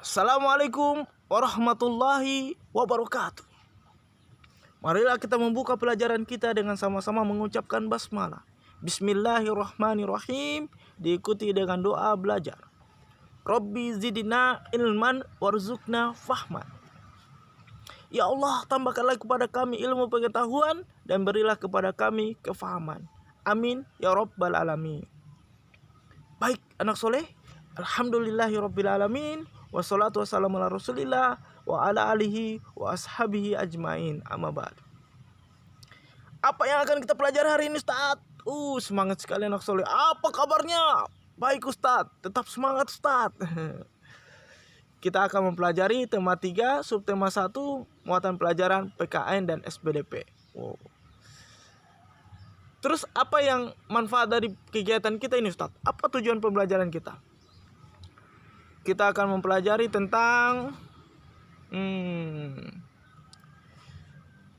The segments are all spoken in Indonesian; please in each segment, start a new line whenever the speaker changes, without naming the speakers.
Assalamualaikum warahmatullahi wabarakatuh. Marilah kita membuka pelajaran kita dengan sama-sama mengucapkan basmalah. Bismillahirrahmanirrahim. Diikuti dengan doa belajar. Rabbi zidna ilman warzuqna fahman. Ya Allah, tambahkanlah kepada kami ilmu pengetahuan dan berilah kepada kami kefahaman. Amin ya rabbal alamin. Baik anak soleh, alhamdulillahirabbil alamin. Wassalatu wassalamu ala rasulillah wa ala alihi wa ashabihi ajmain, amma ba'du. Apa yang akan kita pelajari hari ini, Ustaz? Semangat sekali anak soleh. Apa kabarnya? Baik Ustaz, tetap semangat Ustaz. Kita akan mempelajari tema 3, subtema 1, muatan pelajaran PKN dan SBDP. Terus apa yang manfaat dari kegiatan kita ini, Ustaz? Apa tujuan pembelajaran kita? Kita akan mempelajari tentang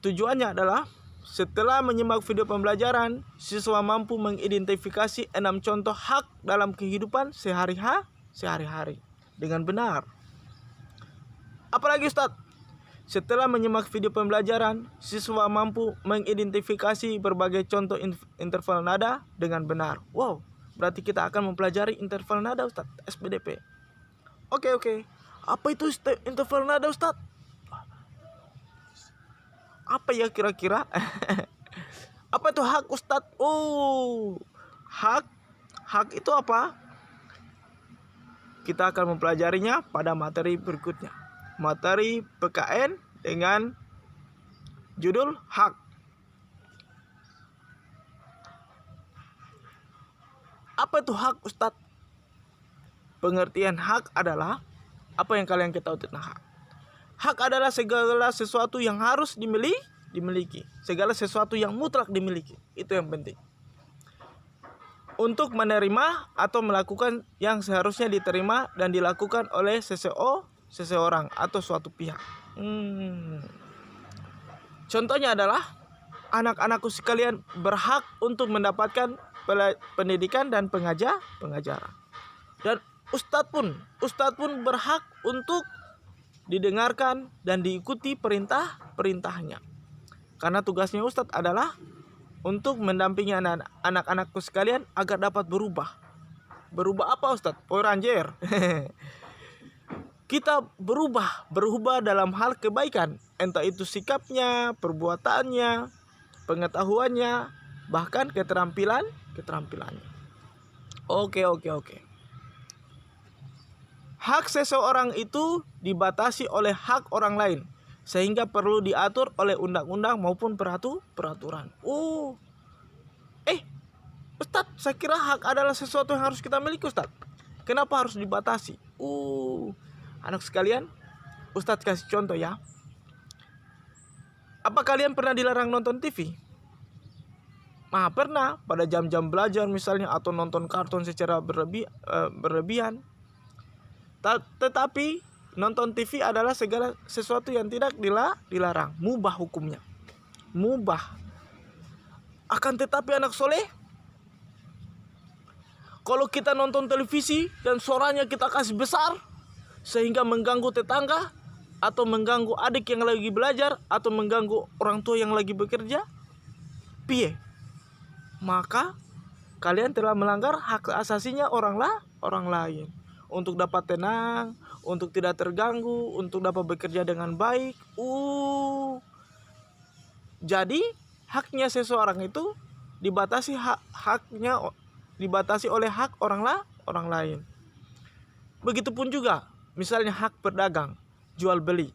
tujuannya adalah setelah menyimak video pembelajaran, siswa mampu mengidentifikasi 6 contoh hak dalam kehidupan sehari-hari dengan benar. Apalagi Ustaz? Setelah menyimak video pembelajaran, siswa mampu mengidentifikasi berbagai contoh interval nada dengan benar. Wow, berarti kita akan mempelajari interval nada Ustaz, SBDP. Oke. Apa itu interval nada Ustaz? Apa ya kira-kira? Apa itu hak Ustaz? Hak itu apa? Kita akan mempelajarinya pada materi berikutnya. Materi PKN dengan judul hak. Apa itu hak Ustaz? Pengertian hak adalah apa yang kalian ketahui tentang hak. Hak adalah segala sesuatu yang harus dimiliki. Segala sesuatu yang mutlak dimiliki. Itu yang penting. Untuk menerima atau melakukan yang seharusnya diterima dan dilakukan oleh seseorang atau suatu pihak. Contohnya adalah anak-anakku sekalian berhak untuk mendapatkan pendidikan dan pengajaran. Dan Ustadz pun berhak untuk didengarkan dan diikuti perintahnya. Karena tugasnya Ustadz adalah untuk mendampingi anak-anakku sekalian agar dapat berubah. Berubah apa Ustadz? Power Ranger. Kita berubah dalam hal kebaikan, entah itu sikapnya, perbuatannya, pengetahuannya, bahkan keterampilannya. Oke. Hak seseorang itu dibatasi oleh hak orang lain, sehingga perlu diatur oleh undang-undang maupun peraturan. Ustadz, saya kira hak adalah sesuatu yang harus kita miliki Ustadz. Kenapa harus dibatasi? Anak sekalian, Ustadz kasih contoh ya. Apa kalian pernah dilarang nonton TV? Pernah, pada jam-jam belajar misalnya, atau nonton kartun secara berlebihan. Tetapi nonton TV adalah segala sesuatu yang tidak dilarang, mubah hukumnya. Mubah. Akan tetapi anak soleh, kalau kita nonton televisi dan suaranya kita kasih besar sehingga mengganggu tetangga atau mengganggu adik yang lagi belajar atau mengganggu orang tua yang lagi bekerja, piye? Maka kalian telah melanggar hak asasinya orang lain. Untuk dapat tenang, untuk tidak terganggu, untuk dapat bekerja dengan baik. Jadi haknya seseorang itu dibatasi dibatasi oleh hak orang lain. Begitupun juga, misalnya hak berdagang, jual beli.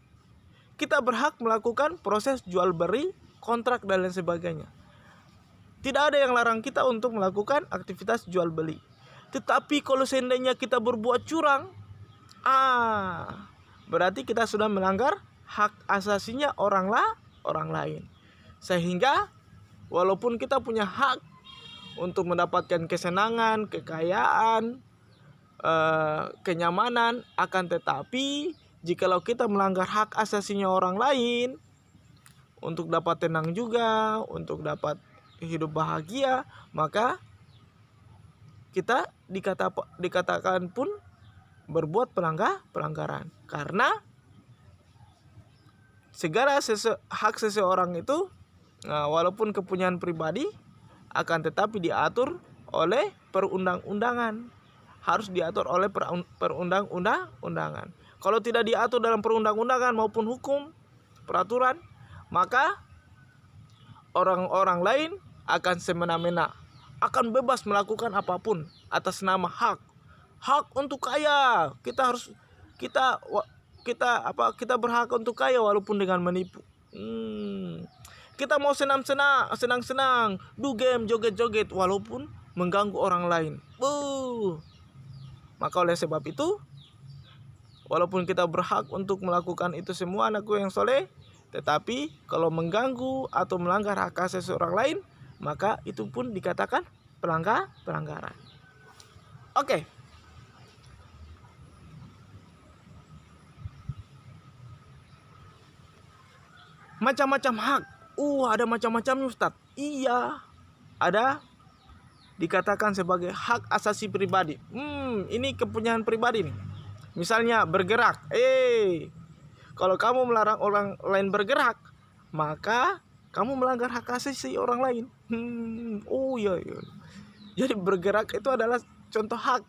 Kita berhak melakukan proses jual beli, kontrak dan lain sebagainya. Tidak ada yang larang kita untuk melakukan aktivitas jual beli. Tetapi kalau seandainya kita berbuat curang, berarti kita sudah melanggar hak asasinya orang lain. Sehingga walaupun kita punya hak untuk mendapatkan kesenangan, kekayaan, kenyamanan, akan tetapi jikalau kita melanggar hak asasinya orang lain, untuk dapat tenang juga, untuk dapat hidup bahagia, maka kita dikatakan pun berbuat pelanggaran. Karena segala hak seseorang itu walaupun kepunyaan pribadi akan tetapi diatur oleh perundang-undangan. Harus diatur oleh perundang-undangan. Kalau tidak diatur dalam perundang-undangan maupun hukum, peraturan, maka orang-orang lain akan semena-mena, akan bebas melakukan apapun atas nama hak untuk kaya. Kita berhak untuk kaya walaupun dengan menipu. Kita mau senang-senang, do game, joget-joget walaupun mengganggu orang lain. Maka oleh sebab itu, walaupun kita berhak untuk melakukan itu semua, anakku yang soleh, tetapi kalau mengganggu atau melanggar hak asasi orang lain, maka itu pun dikatakan pelanggaran. Oke. Macam-macam hak. Ada macam-macamnya, Ustadz. Iya, ada dikatakan sebagai hak asasi pribadi. Ini kepunyaan pribadi nih. Misalnya bergerak. Kalau kamu melarang orang lain bergerak, maka kamu melanggar hak asasi orang lain. Iya. Jadi bergerak itu adalah contoh hak.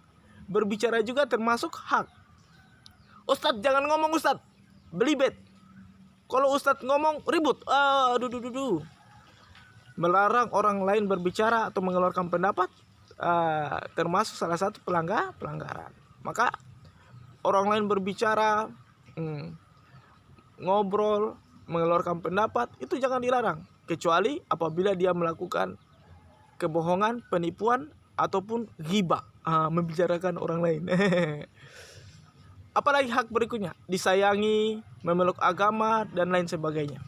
Berbicara juga termasuk hak. Ustadz jangan ngomong, Ustadz. Belibet. Kalau Ustadz ngomong ribut. Melarang orang lain berbicara atau mengeluarkan pendapat termasuk salah satu pelanggaran. Maka orang lain berbicara, ngobrol, mengeluarkan pendapat itu jangan dilarang, kecuali apabila dia melakukan kebohongan, penipuan ataupun ghibah, membicarakan orang lain. Apalagi hak berikutnya, disayangi, memeluk agama dan lain sebagainya.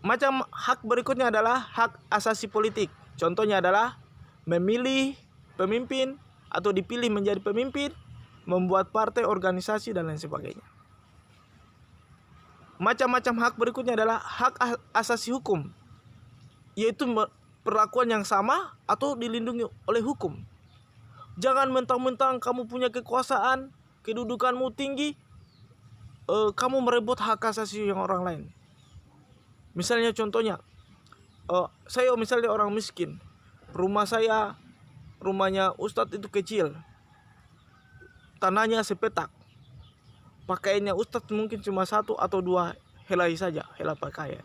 Macam hak berikutnya adalah hak asasi politik. Contohnya adalah memilih pemimpin atau dipilih menjadi pemimpin, membuat partai, organisasi dan lain sebagainya. Macam-macam hak berikutnya adalah hak asasi hukum, yaitu perlakuan yang sama atau dilindungi oleh hukum. Jangan mentang-mentang kamu punya kekuasaan, kedudukanmu tinggi, kamu merebut hak asasi yang orang lain. Misalnya contohnya, saya misalnya orang miskin, rumahnya Ustadz itu kecil, tanahnya sepetak, pakaiannya Ustadz mungkin cuma 1 atau 2 helai saja, helai pakaian.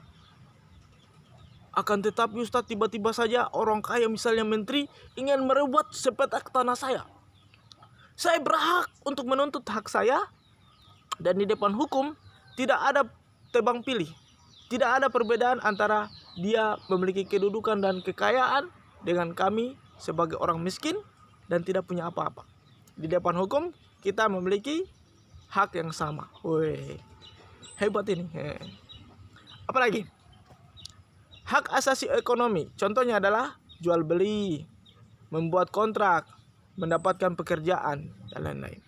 Akan tetapi Ustadz tiba-tiba saja orang kaya misalnya menteri ingin merebut sepetak tanah saya. Saya berhak untuk menuntut hak saya, dan di depan hukum tidak ada tebang pilih. Tidak ada perbedaan antara dia memiliki kedudukan dan kekayaan dengan kami sebagai orang miskin dan tidak punya apa-apa. Di depan hukum kita memiliki hak yang sama. Hebat ini. Apalagi? Hak asasi ekonomi. Contohnya adalah jual beli, membuat kontrak, mendapatkan pekerjaan dan lain-lain.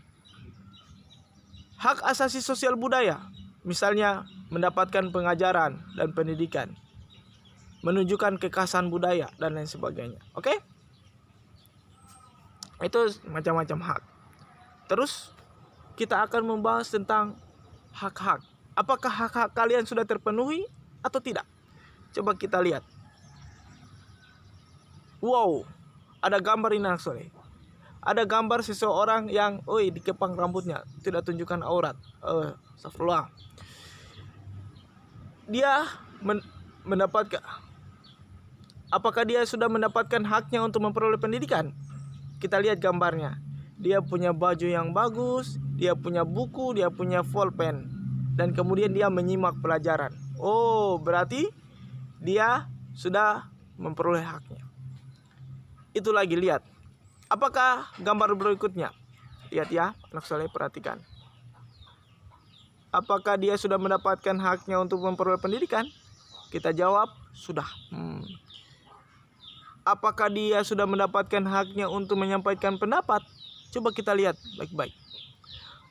Hak asasi sosial budaya. Misalnya mendapatkan pengajaran dan pendidikan, menunjukkan kekhasan budaya dan lain sebagainya. Oke? Itu macam-macam hak. Terus kita akan membahas tentang hak-hak. Apakah hak-hak kalian sudah terpenuhi atau tidak? Coba kita lihat. Wow, ada gambar ini anak soleh. Ada gambar seseorang yang dikepang rambutnya, tidak tunjukkan aurat. Astagfirullah. Dia mendapatkan, apakah dia sudah mendapatkan haknya untuk memperoleh pendidikan? Kita lihat gambarnya. Dia punya baju yang bagus, dia punya buku, dia punya pulpen, dan kemudian dia menyimak pelajaran. Berarti dia sudah memperoleh haknya. Itu lagi, lihat. Apakah gambar berikutnya? Lihat ya, anak soleh, perhatikan. Apakah dia sudah mendapatkan haknya untuk memperoleh pendidikan? Kita jawab, sudah. Apakah dia sudah mendapatkan haknya untuk menyampaikan pendapat? Coba kita lihat baik-baik.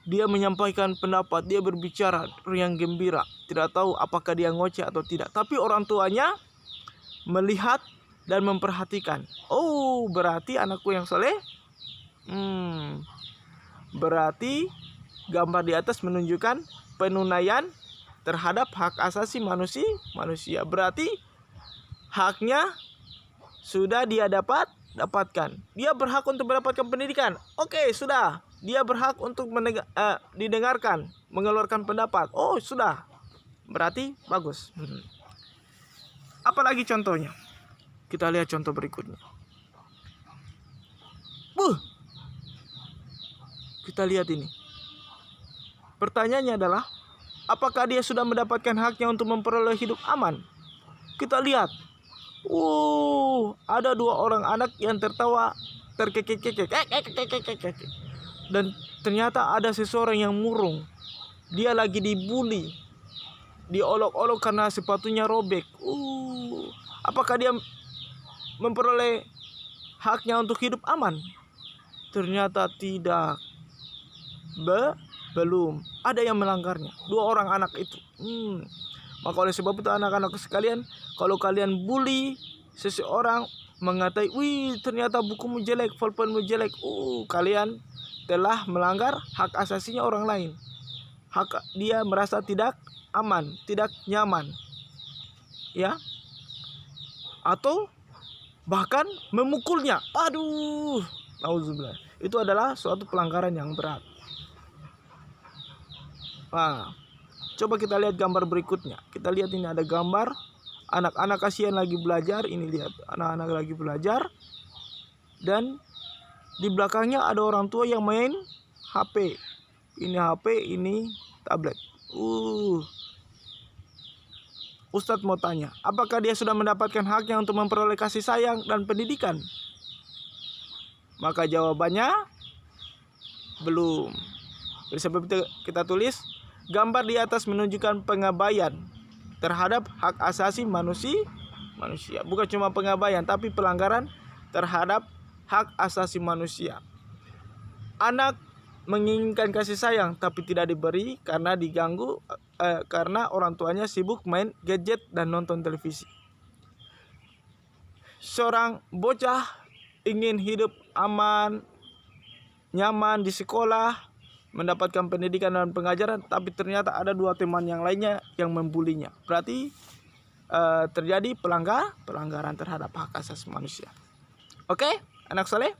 Dia menyampaikan pendapat, dia berbicara riang gembira. Tidak tahu apakah dia ngoceh atau tidak. Tapi orang tuanya melihat dan memperhatikan. Berarti anakku yang soleh, Berarti gambar di atas menunjukkan penunaian terhadap hak asasi manusia. Berarti haknya sudah dia dapatkan. Dia berhak untuk mendapatkan pendidikan. Oke, sudah. Dia berhak untuk didengarkan, mengeluarkan pendapat. Oh, sudah. Berarti bagus. Apalagi contohnya? Kita lihat contoh berikutnya. Kita lihat ini. Pertanyaannya adalah, apakah dia sudah mendapatkan haknya untuk memperoleh hidup aman? Kita lihat. Ada 2 orang anak yang tertawa terkekek-kekek. Dan ternyata ada seseorang yang murung. Dia lagi dibully, diolok-olok karena sepatunya robek. Apakah dia memperoleh haknya untuk hidup aman? Ternyata tidak. Belum. Ada yang melanggarnya. 2 orang anak itu. Maka oleh sebab itu anak-anak sekalian, kalau kalian bully seseorang, mengatai, ternyata bukumu jelek, pulpenmu jelek, kalian telah melanggar hak asasinya orang lain. Hak dia merasa tidak aman, tidak nyaman. Ya. Atau bahkan memukulnya. Aduh. Nauzubillah. Itu adalah suatu pelanggaran yang berat. Coba kita lihat gambar berikutnya. Kita lihat ini ada gambar anak-anak kasihan lagi belajar. Ini lihat anak-anak lagi belajar. Dan di belakangnya ada orang tua yang main HP. Ini HP, ini tablet. Ustadz mau tanya, apakah dia sudah mendapatkan haknya untuk memperoleh kasih sayang dan pendidikan? Maka jawabannya belum. Oleh sebab itu kita tulis, gambar di atas menunjukkan pengabaian terhadap hak asasi manusia. Bukan cuma pengabaian, tapi pelanggaran terhadap hak asasi manusia. Anak menginginkan kasih sayang tapi tidak diberi karena diganggu, karena orang tuanya sibuk main gadget dan nonton televisi. Seorang bocah ingin hidup aman, nyaman di sekolah, mendapatkan pendidikan dan pengajaran, tapi ternyata ada 2 teman yang lainnya yang membulinya. Berarti terjadi pelanggaran terhadap hak asasi manusia. Oke, anak soleh,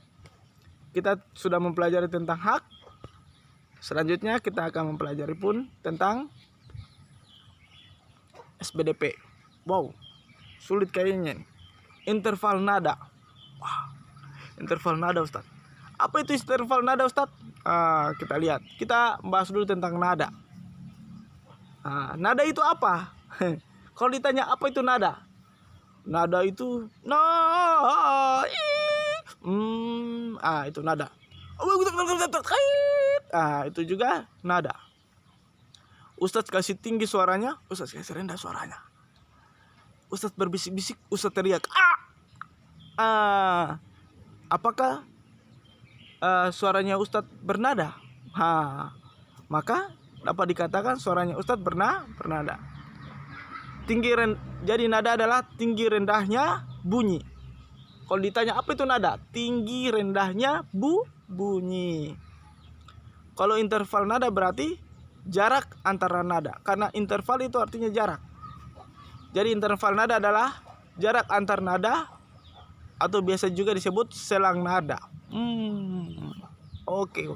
kita sudah mempelajari tentang hak. Selanjutnya kita akan mempelajari pun tentang SBDP. Sulit kayaknya. Interval nada. Interval nada, Ustaz. Apa itu interval nada, Ustaz? Kita lihat. Kita bahas dulu tentang nada. Nada itu apa? Kalau ditanya apa itu nada? Nada itu itu nada. Itu juga nada. Ustadz kasih tinggi suaranya, Ustadz kasih rendah suaranya. Ustadz berbisik-bisik, Ustadz teriak. Apakah suaranya Ustadz bernada? Maka dapat dikatakan suaranya Ustadz bernada. Jadi nada adalah tinggi rendahnya bunyi. Kalau ditanya apa itu nada? Tinggi rendahnya bunyi. Kalau interval nada berarti jarak antara nada. Karena interval itu artinya jarak. Jadi interval nada adalah jarak antar nada, atau biasa juga disebut selang nada. Oke.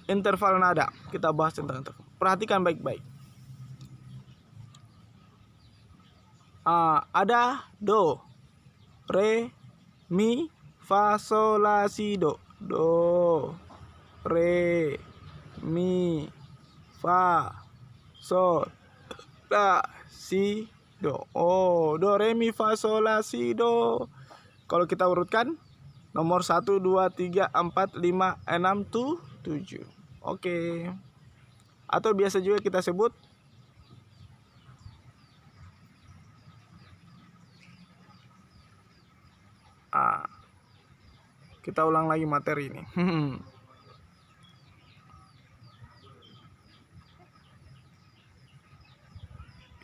Interval nada. Kita bahas tentang interval. Perhatikan baik-baik. Ada do, re, mi, fa, sol, la, si, do. Do, re, mi, fa, sol, la, si, do. Do, re, mi, fa, sol, la, si, do. Kalau kita urutkan, nomor 1, 2, 3, 4, 5, 6, 7. Oke. Atau biasa juga kita sebut kita ulang lagi materi ini.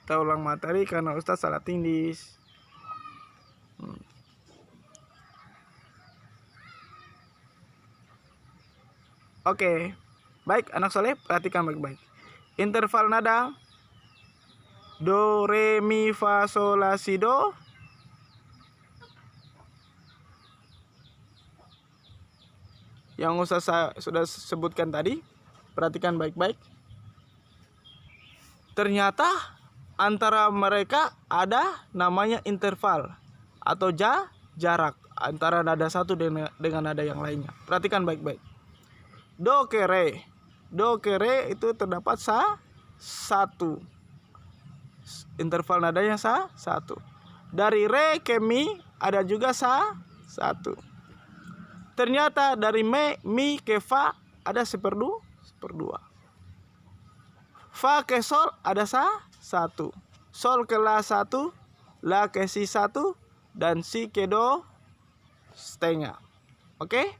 Kita ulang materi karena Ustadz salah tindis. Oke. Baik, anak soleh, perhatikan baik-baik. Interval nada do, re, mi, fa, sol, la, si, do. Yang saya sudah sebutkan tadi, perhatikan baik-baik. Ternyata antara mereka ada namanya interval atau jarak antara nada satu dengan nada yang lainnya. Perhatikan baik-baik. Do, ke, re. Do, ke, re itu terdapat satu. Interval nadanya satu. Dari re ke mi ada juga satu. Ternyata dari mi ke fa ada seperdua. Fa ke sol ada satu. Sol ke la satu. La ke si satu. Dan si ke do setengah. Oke?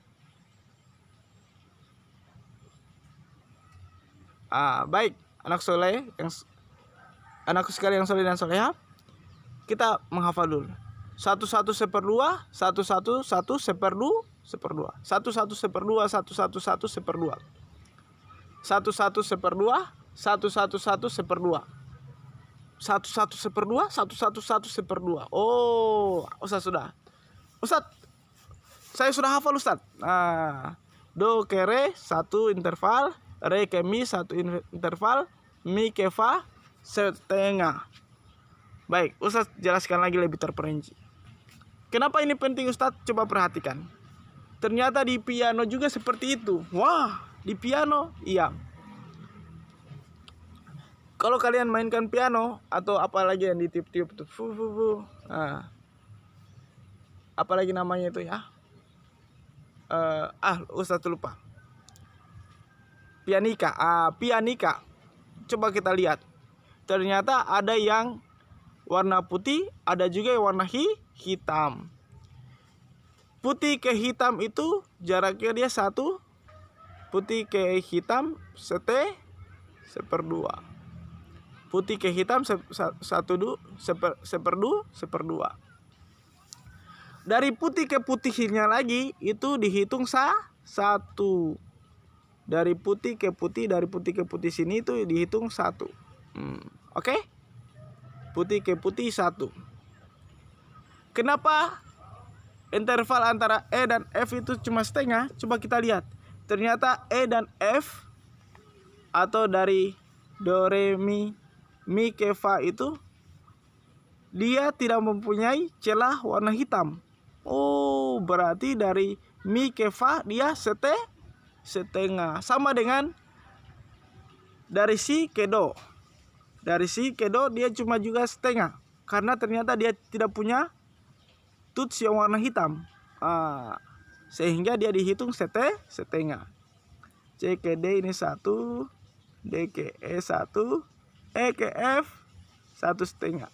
Baik, anakku sekalian yang soleh dan soleha, kita menghafal dulu. 1 1 seperdua, 1 1 1 seperdua, 1 1 seperdua, 1 1 1 seperdua, 1 1 seperdua, 1 1 1 seperdua, 1 1 seperdua, 1 1 1 seperdua. Oh, Ustaz sudah. Ustaz, saya sudah hafal Ustaz. Do ke re 1 interval, re ke mi 1 interval, mi ke fa setengah. Baik, Ustaz jelaskan lagi lebih terperinci. Kenapa ini penting Ustaz? Coba perhatikan. Ternyata di piano juga seperti itu. Wah, di piano, iya. Kalau kalian mainkan piano atau apalagi yang ditiup-tiup tuh, apalagi namanya itu ya? Ustaz lupa. Pianika. Pianika. Coba kita lihat. Ternyata ada yang warna putih, ada juga yang warna hitam. Putih ke hitam itu jaraknya dia 1. Putih ke hitam seperdua. Putih ke hitam seperdua. Dari putih ke putihnya lagi itu dihitung 1. Dari putih ke putih sini itu dihitung 1. Oke? Putih ke putih 1. Kenapa interval antara E dan F itu cuma setengah? Coba kita lihat. Ternyata E dan F atau dari do, re, mi ke fa itu dia tidak mempunyai celah warna hitam. Oh, berarti dari mi ke fa dia setengah. Sama dengan dari si ke do. Dari si ke do dia cuma juga setengah. Karena ternyata dia tidak punya tuts yang warna hitam. Sehingga dia dihitung setengah. C ke D ini 1. D ke E 1. E ke F 1,5.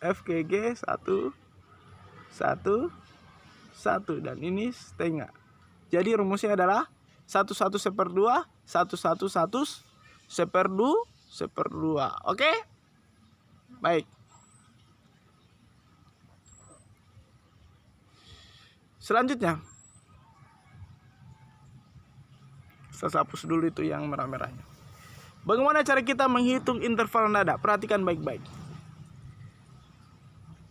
F ke G 1. 1. Dan ini setengah. Jadi rumusnya adalah 1 1 seperdua, 1 1 1 seperdua. Oke? Baik. Selanjutnya, saya hapus dulu itu yang merah-merahnya. Bagaimana cara kita menghitung interval nada? Perhatikan baik-baik.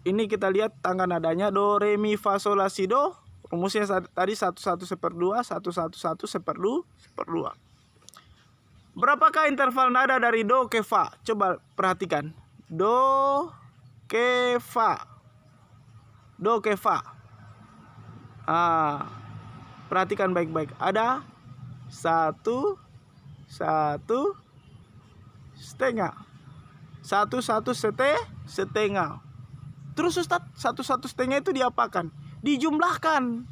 Ini kita lihat tangga nadanya do, re, mi, fa, sol, la, si, do. Rumusnya tadi 1 1 seperdua, 1 1 1 seperdua. Berapakah interval nada dari do ke fa? Coba perhatikan. Do ke fa. Do ke fa. Perhatikan baik-baik. Ada 1 1 setengah. 1 1 setengah. Terus Ustaz, 1 1 setengah itu diapakan? Dijumlahkan.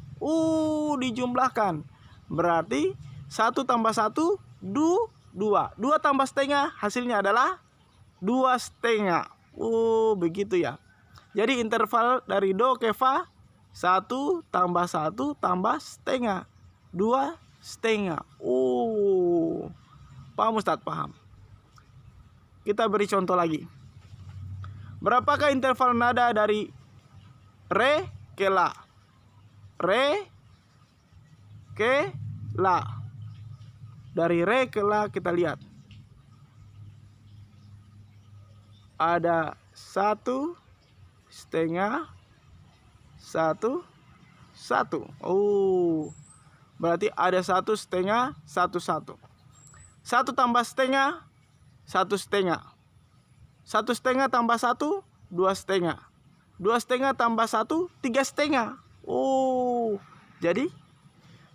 Dijumlahkan. Berarti 1 tambah 1 2. 2 tambah setengah hasilnya adalah 2,5. Begitu ya. Jadi interval dari do ke fa 1 tambah 1 tambah setengah 2,5. Paham Ustaz? Paham. Kita beri contoh lagi. Berapakah interval nada dari re ke la? Re ke la. Dari re ke la kita lihat. Ada 1, setengah, 1, 1. Oh, berarti ada 1 setengah, 1, 1. 1 tambah setengah, 1 setengah. 1 setengah tambah 1, 2 setengah. 2 setengah tambah 1, 3 setengah. Oh, jadi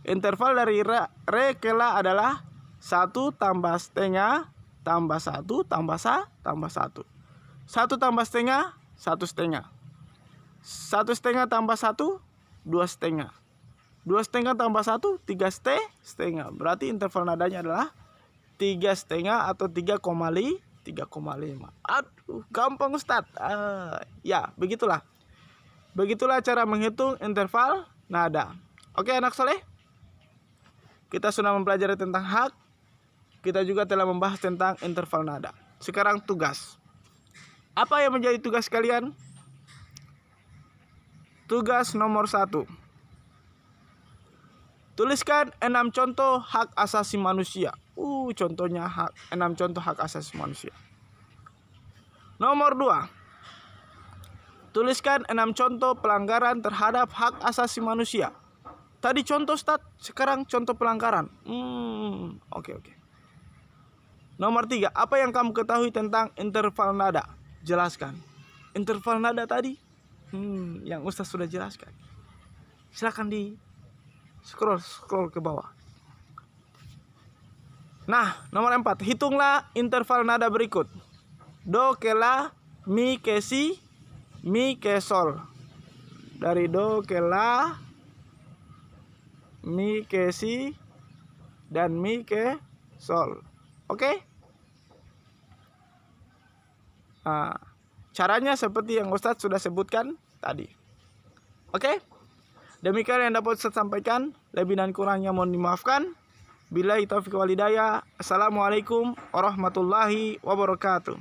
interval dari re ke la adalah 1 tambah setengah tambah 1 tambah 1. 1 tambah setengah, 1 setengah. 1 setengah tambah 1, 2 setengah. 2 setengah tambah 1, 3 setengah. Berarti interval nadanya adalah 3 setengah atau 3,5. Aduh, gampang Ustadz. Ya, begitulah. Begitulah cara menghitung interval nada. Oke anak soleh, kita sudah mempelajari tentang hak. Kita juga telah membahas tentang interval nada. Sekarang tugas. Apa yang menjadi tugas kalian? Tugas nomor 1. Tuliskan 6 contoh hak asasi manusia. Contohnya 6 contoh hak asasi manusia. Nomor 2. Tuliskan 6 contoh pelanggaran terhadap hak asasi manusia. Tadi contoh Ustaz, sekarang contoh pelanggaran. Oke. Nomor 3. Apa yang kamu ketahui tentang interval nada? Jelaskan. Interval nada tadi yang Ustaz sudah jelaskan. Silakan di scroll ke bawah. Nah, nomor 4. Hitunglah interval nada berikut. Do ke la, mi ke si, mi ke sol. Dari do ke la, mi ke si, dan mi ke sol. Oke? Nah, caranya seperti yang Ustadz sudah sebutkan tadi. Oke? Demikian yang dapat Ustadz sampaikan. Lebih dan kurangnya mohon dimaafkan. Billahi taufiq wal hidayah. Assalamualaikum warahmatullahi wabarakatuh.